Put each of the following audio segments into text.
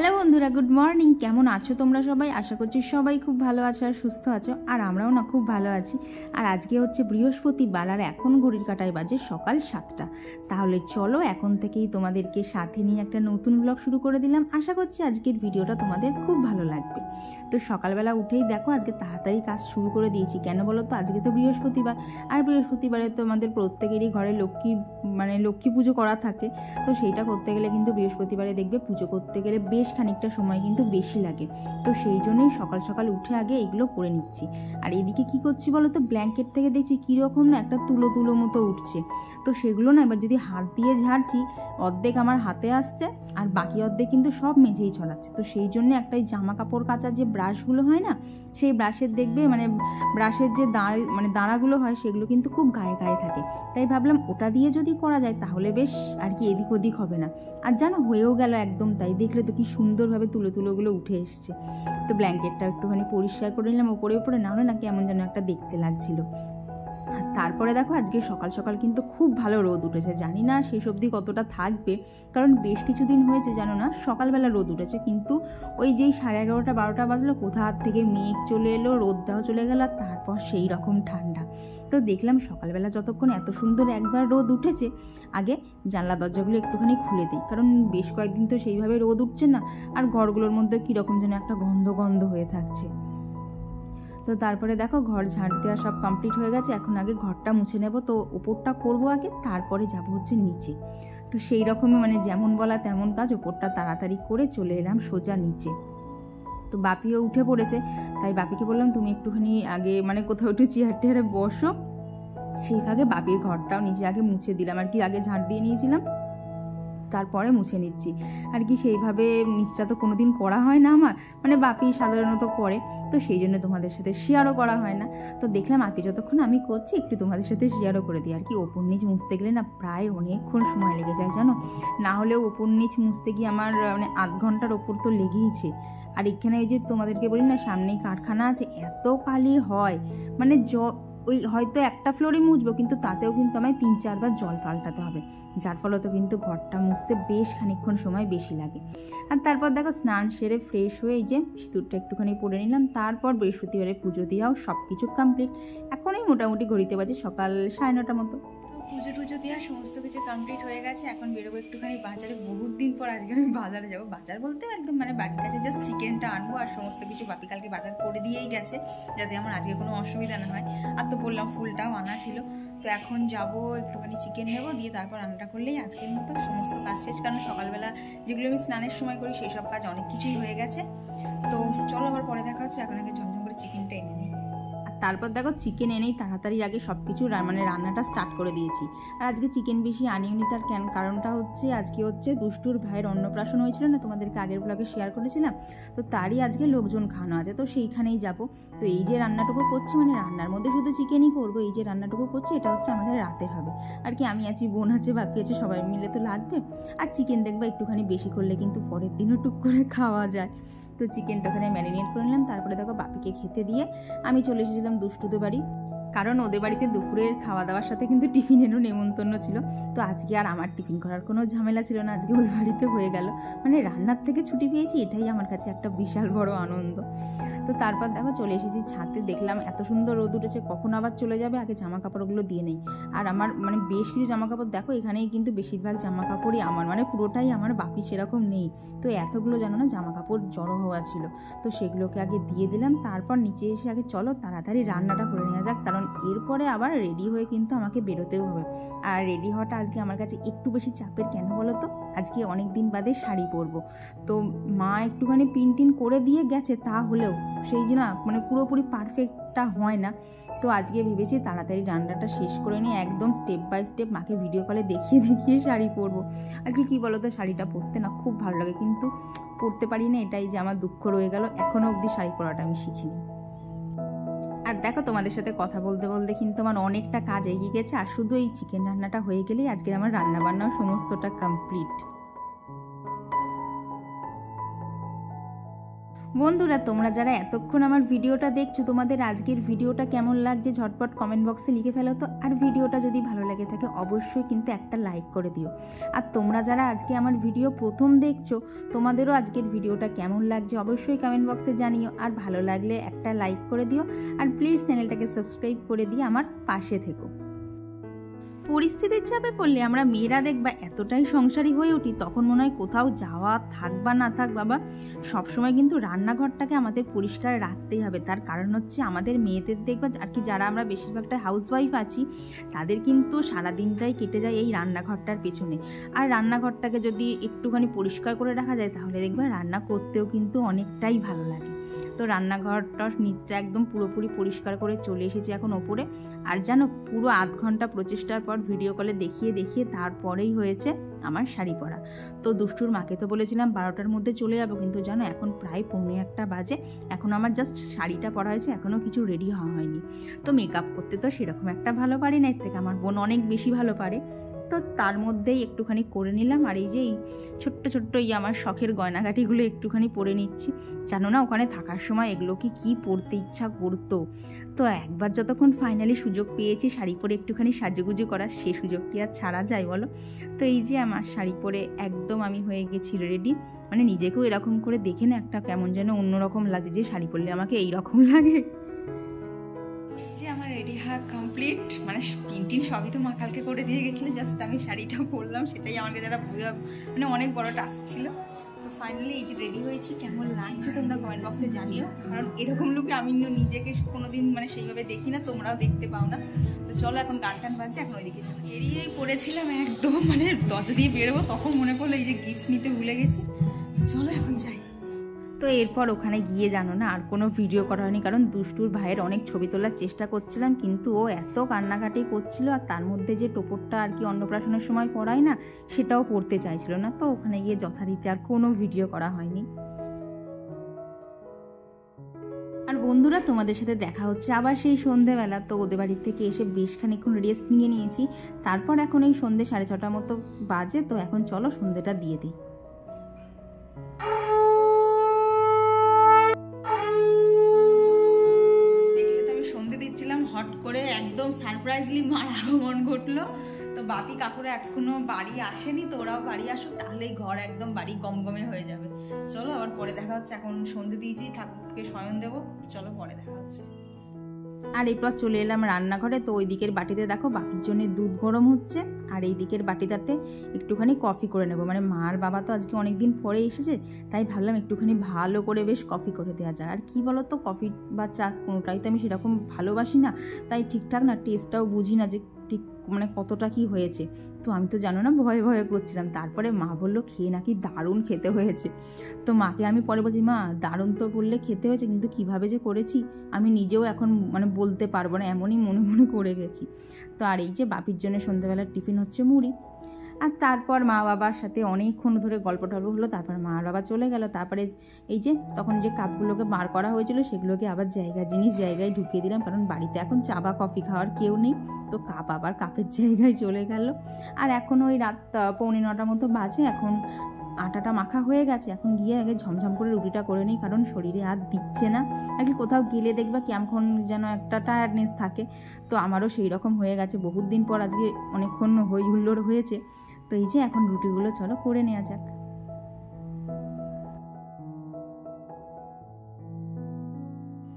Hello বন্ধুরা, good morning. কেমন আছো তোমরা সবাই? আশা করছি সবাই খুব ভালো আছো আর সুস্থ আছো, আর আমরাও না খুব ভালো আছি। আর আজকে হচ্ছে বৃহস্পতিবার, আর এখন ঘড়ির কাঁটায় বাজে সকাল 7টা। তাহলে চলো এখন থেকেই তোমাদেরকে সাথে নিয়ে একটা নতুন ব্লগ শুরু করে দিলাম। আশা করছি আজকের ভিডিওটা তোমাদের খুব ভালো লাগবে। তো সকালবেলা উঠেই দেখো আজকে তাড়াতাড়ি কাজ শুরু করে দিয়েছি। কেন বলো তো? আজকে তো বৃহস্পতিবার, আর বৃহস্পতিবারে তো আমাদের প্রত্যেকেরই ঘরে লক্ষ্মী পুজো করা থাকে। তো সেইটা করতে গেলে কিন্তু বৃহস্পতিবারে দেখবে পুজো করতে গেলে বেশ খানিকটা সময় কিন্তু বেশি লাগে। তো সেই জন্যই সকাল সকাল উঠে আগে এগুলো করে নিচ্ছি। আর এদিকে কি করছি বলো তো? ব্ল্যাঙ্কেট থেকে দেখছি কীরকম না একটা তুলো মতো উঠছে। তো সেগুলো না এবার যদি হাত দিয়ে ঝাড়ছি, অর্ধেক আমার হাতে আসছে আর বাকি অর্ধেক কিন্তু সব মেঝেই ছড়াচ্ছে। তো সেই জন্য একটা জামা কাপড় কাচার যে ব্রাশগুলো হয় না, সেই ব্রাশের দেখবে ব্রাশের যে দাঁড়াগুলো হয় সেগুলো কিন্তু খুব গায়ে গায়ে থাকে। তাই ভাবলাম ওটা দিয়ে যদি করা যায় তাহলে বেশ আর কি এদিক ওদিক হবে না। আর জানো, হয়েও গেল একদম তাই। দেখলে তো কি সুন্দরভাবে তুলোগুলো উঠে এসছে। তো ব্ল্যাঙ্কেটটা একটুখানি পরিষ্কার করে নিলাম ওপরে না হলে না কেমন যেন একটা দেখতে লাগছিল। আর তারপরে দেখো আজকে সকাল সকাল কিন্তু খুব ভালো রোদ উঠেছে। জানি না শেষ অবধি কতটা থাকবে, কারণ বেশ কিছুদিন হয়েছে জানো না সকালবেলা রোদ উঠেছে, কিন্তু ওই যেই 11:30 12টা বাজলো কোথা থেকে মেঘ চলে এলো, রোদটাও চলে গেল, আর তারপর সেই রকম ঠান্ডা। তো দেখলাম সকালবেলা যতক্ষণ এত সুন্দর একবার রোদ উঠেছে, আগে জানলা দরজাগুলো একটুখানি খুলে দিই, কারণ বেশ কয়েকদিন তো সেইভাবে রোদ উঠছে না, আর ঘরগুলোর মধ্যে কীরকম যেন একটা গন্ধ হয়ে থাকছে। তো তারপরে দেখো ঘর ঝাড় দেওয়া সব কমপ্লিট হয়ে গেছে। এখন আগে ঘরটা মুছে নেব, তো ওপরটা করবো আগে, তারপরে যাব হচ্ছে নিচে। তো সেই রকমই যেমন বলা তেমন কাজ, ওপরটা তাড়াতাড়ি করে চলে এলাম সোজা নিচে। তো বাপিও উঠে পড়েছে, তাই বাপিকে বললাম তুমি একটুখানি আগে কোথাও একটু চেয়ার টেয়ারে বসো। সেই ভাগে বাপির ঘরটাও নিচে আগে মুছে দিলাম, আর কি আগে ঝাড় দিয়ে নিয়েছিলাম, তারপরে মুছে নিচ্ছি আর কি। সেইভাবে নিচটা তো কোনোদিন করা হয় না আমার, বাপি সাধারণত করে, তো সেই জন্য তোমাদের সাথে শেয়ারও করা হয় না। তো দেখলাম যতক্ষণ আমি করছি একটু তোমাদের সাথে শেয়ারও করে দিই আর কি। ওপর নিচ মুছতে গেলে না প্রায় অনেকক্ষণ সময় লেগে যায় জানো, না হলেও ওপর নিচ মুছতে গিয়ে আমার আধ ঘন্টার ওপর তো লেগেইছে। আর এখানে ওই যে তোমাদেরকে বলি না সামনেই কারখানা আছে, এত কালি হয় ওই হয়তো একটা ফ্লোরই মুছবো, কিন্তু তাতেও কিন্তু আমায় 3-4 বার জল পাল্টাতে হবে, যার ফলত কিন্তু ঘরটা মুছতে বেশ খানিকক্ষণ সময় বেশি লাগে। আর তারপর দেখো স্নান সেরে ফ্রেশ হয়ে এই যে সিঁদুরটা একটুখানি পরে নিলাম। তারপর বৃহস্পতিবারে পুজো দেওয়াও সব কিছু কমপ্লিট। এখনই মোটামুটি ঘড়িতে বাজে সকাল 9:30 মতো। পুজো দেওয়া সমস্ত কিছু কমপ্লিট হয়ে গেছে। এখন বেরোবো একটুখানি বাজারে। বহুত দিন পর আজকে আমি বাজারে যাবো। বাজার বলতে একদম বাড়ির কাছে জাস্ট চিকেনটা আনবো, আর সমস্ত কিছু বাপি কালকে বাজার করে দিয়েই গেছে, যাতে আমার আজকে কোনো অসুবিধা না হয়। আর তো বললাম ফুলটাও আনা ছিল। তো এখন যাব একটুখানি চিকেন নেবো, দিয়ে তারপর রান্নাটা করলেই আজকের মতো সমস্ত কাজ শেষ। কারণ সকালবেলা যেগুলো আমি স্নানের সময় করি সেই সব কাজ অনেক কিছুই হয়ে গেছে। তো চলো আবার পরে দেখা হচ্ছে। এখন আগে ঝমঝম করে চিকেনটা এনে নিই। তারপর দেখো চিকেন এনেই তাড়াতাড়ি আগে সব কিছু রান্নাটা স্টার্ট করে দিয়েছি। আর আজকে চিকেন বেশি আনিওনি, তার কারণটা হচ্ছে আজকে হচ্ছে দুষ্টুর ভাইয়ের অন্নপ্রাশন হয়েছিল না, তোমাদেরকে আগের ব্লগে শেয়ার করেছিলাম। তো তারই আজকে লোকজন খাওয়ানো আছে, তো সেইখানেই যাব। তো এই যে রান্নাটুকু করছি, রান্নার মধ্যে শুধু চিকেনই করবো, এই যে রান্নাটুকু করছি এটা হচ্ছে আমাদের রাতে হবে আর কি। আমি আছি, বোন আছে, বাপি আছে, সবাই মিলে তো লাগবে। আর চিকেন দেখবা একটুখানি বেশি করলে কিন্তু পরের দিনও টুক করে খাওয়া যায়। তো চিকেনটা ওখানে ম্যারিনেট করে নিলাম। তারপরে দেখো বাপিকে খেতে দিয়ে আমি চলে এসেছিলাম দুষ্টুদের বাড়ি, কারণ ওদের বাড়িতে দুপুরের খাওয়া দাওয়ার সাথে কিন্তু টিফিনেরও নেমন্তন্ন ছিল। তো আজকে আর আমার টিফিন করার কোনো ঝামেলা ছিল না, আজকে ওদের বাড়িতে হয়ে গেল। রান্নার থেকে ছুটি পেয়েছি, এটাই আমার কাছে একটা বিশাল বড় আনন্দ। তো তারপর দেখো চলে এসেছি ছাদে। দেখলাম এত সুন্দর রোদ উঠেছে, কখন আবার চলে যাবে, আগে জামা কাপড়গুলো দিয়ে নেই। আর আমার বেশ কিছু জামা কাপড় দেখো, এখানেই কিন্তু বেশিরভাগ জামা কাপড়ই আমার, পুরোটাই আমার, বাপি সেরকম নেই। তো এতগুলো জানো না জামা কাপড় জড়ো হওয়া ছিল, তো সেগুলোকে আগে দিয়ে দিলাম। তারপর নিচে এসে আগে চলো তাড়াতাড়ি রান্নাটা করে নেওয়া যাক, কারণ এরপরে আবার রেডি হয়ে কিন্তু আমাকে বেরোতেও হবে। আর রেডি হওয়াটা আজকে আমার কাছে একটু বেশি চাপের। কেন বলো তো? আজকে অনেক দিন বাদে শাড়ি পরবো। তো মা একটুখানি পিন করে দিয়ে গেছে, তা হলেও সেই যে না পুরোপুরি পারফেক্টটা হয় না। তো আজকে ভেবেছি তাড়াতাড়ি রান্নাটা শেষ করে নিয়ে একদম স্টেপ বাই স্টেপ মাকে ভিডিও কলে দেখিয়ে শাড়ি পরবো আর কি। বলো তো, শাড়িটা পরতে না খুব ভালো লাগে, কিন্তু পরতে পারি না, এটাই যে আমার দুঃখ রয়ে গেল। এখনও অবধি শাড়ি পরাটা আমি শিখিনি। আর দেখো তোমাদের সাথে কথা বলতে বলতে কিন্তু আমার অনেকটা কাজ এগিয়ে গেছে, আর শুধু এই চিকেন রান্নাটা হয়ে গেলেই আজকের আমার রান্নাবান্নাও সমস্তটা কমপ্লিট। বন্ধুরা, তোমরা যারা এতক্ষণ আমার ভিডিওটা দেখছো, তোমাদের আজকের ভিডিওটা কেমন লাগছে ঝটপট কমেন্ট বক্সে লিখে ফেলো তো। আর ভিডিওটা যদি ভালো লেগে থাকে অবশ্যই কিন্তু একটা লাইক করে দিও। আর তোমরা যারা আজকে আমার ভিডিও প্রথম দেখছো, তোমাদেরও আজকের ভিডিওটা কেমন লাগছে অবশ্যই কমেন্ট বক্সে জানিও। আর ভালো লাগলে একটা লাইক করে দিও, আর প্লিজ চ্যানেলটাকে সাবস্ক্রাইব করে দিয়ে আমার পাশে থেকো। পরিস্থিতির চাপে পড়লে আমরা মেয়েরা দেখবা এতটাই সংসারী হয়ে উঠি, তখন মনে হয় কোথাও যাওয়া থাক বা না থাক বাবা, সবসময় কিন্তু রান্নাঘরটাকে আমাদের পরিষ্কার রাখতেই হবে। তার কারণ হচ্ছে আমাদের মেয়েদের দেখবা আর কি, যারা আমরা বেশিরভাগটা হাউসওয়াইফ আছি, তাদের কিন্তু সারাদিনটাই কেটে যায় এই রান্নাঘরটার পেছনে। আর রান্নাঘরটাকে যদি একটুখানি পরিষ্কার করে রাখা যায় তাহলে দেখবা রান্না করতেও কিন্তু অনেকটাই ভালো লাগে। তো রান্নাঘরটার নিচটা একদম পুরোপুরি পরিষ্কার করে চলে এসেছি এখন ওপরে। আর জানো, পুরো আধ ঘন্টা প্রচেষ্টার পর ভিডিও কলে দেখিয়ে তারপরেই হয়েছে আমার শাড়ি পরা। তো দুষ্টুর মাকে তো বলেছিলাম 12টার মধ্যে চলে যাবো, কিন্তু জানো এখন প্রায় 1:45 বাজে। এখন আমার জাস্ট শাড়িটা পরা হয়েছে, এখনও কিছু রেডি হওয়া হয়নি। তো মেকআপ করতে তো সেরকম একটা ভালো পারি না, এর থেকে আমার বোন অনেক বেশি ভালো পারে। তো তার মধ্যেই একটুখানি করে নিলাম। আর এই যে এই ছোট্ট এই আমার শখের গয়নাগাটিগুলো একটুখানি পরে নিচ্ছি। জানো না, ওখানে থাকার সময় এগুলো কি পরতে ইচ্ছা করতো। তো একবার যতক্ষণ ফাইনালি সুযোগ পেয়েছি শাড়ি পরে একটুখানি সাজুগুজু করার, সে সুযোগ কি আর ছাড়া যায় বলো। তো এই যে আমার শাড়ি পরে একদম আমি হয়ে গেছি রেডি। মানে নিজেকেও এরকম করে দেখে না একটা কেমন যেন অন্যরকম লাগে, যে শাড়ি পরলে আমাকে এইরকম লাগে। যে আমার রেডি হওয়া কমপ্লিট, মানে পিন সবই তো মা কালকে করে দিয়ে গেছিলো, জাস্ট আমি শাড়িটা পরলাম, সেটাই আমাকে যারা মানে অনেক বড় টাস্ক ছিল। তো ফাইনালি এই যে রেডি হয়েছি, কেমন লাগছে তোমরা কমেন্ট বক্সে জানিও। কারণ এরকম লুকে আমি নিজেকে কোনোদিন মানে সেইভাবে দেখি না, তোমরাও দেখতে পাও না। তো চলো এখন গান টান বাজছে, এখন ওইদিকে যাবো। চেরিয়েই পড়েছিলাম একদম, মানে দরজা দিয়ে বেরোবো তখন মনে পড়লো এই যে গিফট নিতে ভুলে গেছি। চলো এখন যাই। তো এরপর ওখানে গিয়ে জানো না আর কোনো ভিডিও করা হয়নি, কারণ দুষ্টুর ভাইয়ের অনেক ছবি তোলার চেষ্টা করছিলাম, কিন্তু ও এত কান্নাকাটি করছিল। আর তার মধ্যে যে টোপরটা আর কি অন্নপ্রাশনের সময় পরায় না, সেটাও পরতে চাইছিল না। তো ওখানে গিয়ে যথারীতি আর কোনো ভিডিও করা হয়নি। আর বন্ধুরা, তোমাদের সাথে দেখা হচ্ছে আবার সেই সন্ধেবেলা। তো ওদের বাড়ির থেকে এসে বেশ খানিকক্ষণ রেস্ট নিয়ে নিয়েছি। তারপর এখন এই সন্ধে 6:30 মতো বাজে। তো এখন চলো সন্ধেটা দিয়ে দিই। হট করে একদম সারপ্রাইজলি মার আগমন ঘটলো। তো বাপি কাকুরা এখনো বাড়ি আসেনি, তো ওরাও বাড়ি আসুক, তাহলেই ঘর একদম বাড়ি গমগমে হয়ে যাবে। চলো আবার পরে দেখা হচ্ছে। এখন সন্ধে দিয়েছি, ঠাকুরকে শয়ন দেবো, চলো পরে দেখা হচ্ছে। আর এরপর চলে এলাম রান্নাঘরে। তো ওই দিকের বাটিতে দেখো বাপির জন্য দুধ গরম হচ্ছে, আর এই দিকের বাটিটাতে একটুখানি কফি করে নেবো। মানে মার বাবা তো আজকে অনেক দিন পরে এসেছে, তাই ভাবলাম একটুখানি ভালো করে বেশ কফি করে দেওয়া যায়। আর কি বলো তো, কফি বা চা কোনোটাই তো আমি সেরকম ভালোবাসি না, তাই ঠিকঠাক না টেস্টটাও বুঝি না যে ঠিক মানে কতটা কি হয়েছে। তো আমি তো জানো না ভয়ে করছিলাম। তারপরে মা বললো খেয়ে নাকি দারুণ খেতে হয়েছে। তো মাকে আমি পরে বলছি, মা দারুণ তো বললে খেতে হয়েছে, কিন্তু কিভাবে যে করেছি আমি নিজেও এখন মানে বলতে পারবো না, এমনই মনে করে গেছি। তো আর এই যে বাপির জন্য সন্ধ্যাবেলার টিফিন হচ্ছে মুড়ি। আর তারপর মা বাবার সাথে অনেকক্ষণ ধরে গল্প টল্প হলো। তারপর মা আর বাবা চলে গেল। তারপরে এই যে তখন যে কাপগুলোকে বার করা হয়েছিল সেগুলোকে আবার জায়গায় ঢুকিয়ে দিলাম, কারণ বাড়িতে এখন চা বা কফি খাওয়ার কেউ নেই। তো কাপ আবার কাপের জায়গায় চলে গেল। আর এখন ওই রাত 8:45 মতো বাজে। এখন আটাটা মাখা হয়ে গেছে, এখন গিয়ে আগে ঝমঝম করে রুটিটা করে নিই, কারণ শরীরে আর দিচ্ছে না আর কি। কোথাও গেলে দেখবা কেমন যেন একটা টায়ার্ডনেস থাকে। তো আমারও সেই রকম হয়ে গেছে, বহুত দিন পর আজকে অনেকক্ষণ হই হুল্লোড় হয়েছে। তো এই যে এখন রুটিগুলো চলো করে নেওয়া যাক।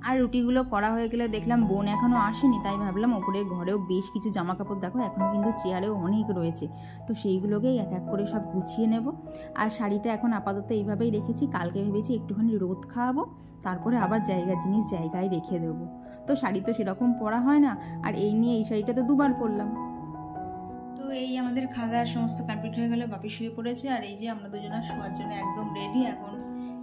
আর রুটিগুলো করা হয়ে গেলে দেখলাম বোন এখনও আসেনি, তাই ভাবলাম ওপরের ঘরেও বেশ কিছু জামা কাপড় দেখো এখনও কিন্তু চেয়ারেও অনেক রয়েছে। তো সেইগুলোকেই এক এক করে সব গুছিয়ে নেব। আর শাড়িটা এখন আপাতত এইভাবেই রেখেছি, কালকে ভেবেছি একটুখানি রোদ খাওয়াবো, তারপরে আবার জায়গায় রেখে দেবো। তো শাড়ি তো সেরকম পরা হয় না, আর এই নিয়ে এই শাড়িটা তো 2বার পরলাম। তো এই আমাদের খাওয়া দাওয়ার সমস্ত কমপ্লিট হয়ে গেলে বাপি শুয়ে পড়েছে। আর এই যে আমরা দুজনা শোয়ার জন্য একদম রেডি। এখন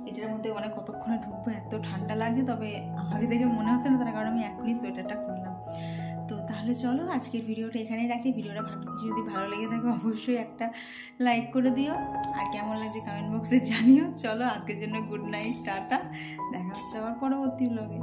এটার মধ্যে অনেক কতক্ষণে ঢুকবো, এত ঠান্ডা লাগে। তবে আমাকে দেখে মনে হচ্ছে না, তার কারণ আমি এখনই সোয়েটারটা খুললাম। তো তাহলে চলো আজকের ভিডিওটা এখানেই রাখছি। ভিডিওটা যদি ভালো লেগে থাকে অবশ্যই একটা লাইক করে দিও, আর কেমন লাগছে কমেন্ট বক্সে জানিও। চলো আজকের জন্য গুড নাইট, টাটা, দেখা হচ্ছে আবার পরবর্তী ব্লগে।